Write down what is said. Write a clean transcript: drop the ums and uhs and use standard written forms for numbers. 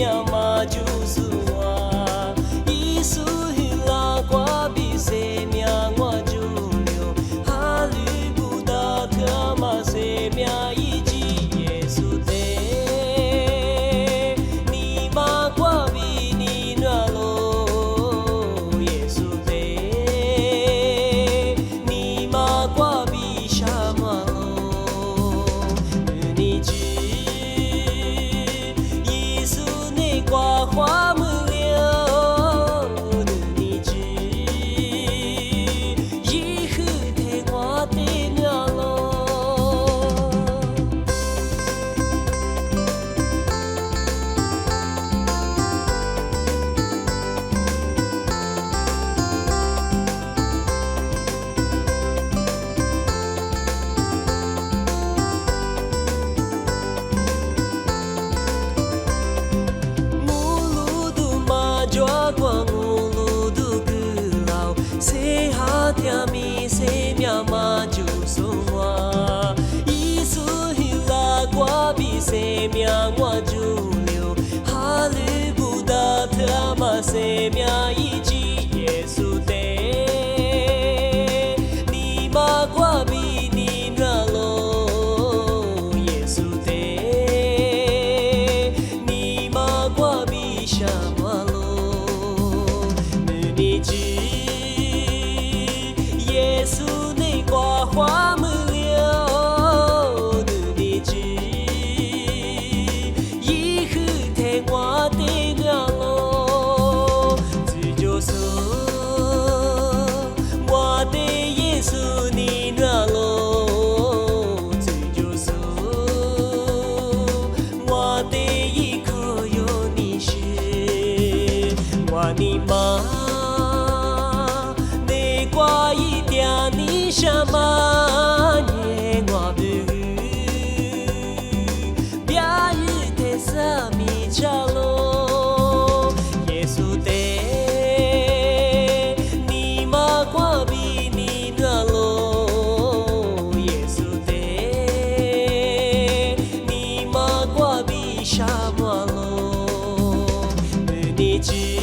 命嘛就是我，耶稣拉我比生命我就留，哈利布达特嘛生命一起耶稣的，你嘛我比你那罗耶稣的，你嘛我比什么罗，你知耶稣你我花不了，你知耶稣的我的那罗。抓过无路途古老，谁下天命生命嘛就算我，耶稣拉我比生命我就留，哈利布达特嘛生命一起耶稣的，你嘛我比你那罗耶稣的，你嘛我比什么罗？你知耶稣你我花不了，你知耶稣的我的那罗，这就是我的耶稣你那罗，这就是我的依靠有你是我的妈。我一定你什么年我不别日的什么着咯，耶稣的你嘛我比你那咯，耶稣的你嘛我比什么咯，你知。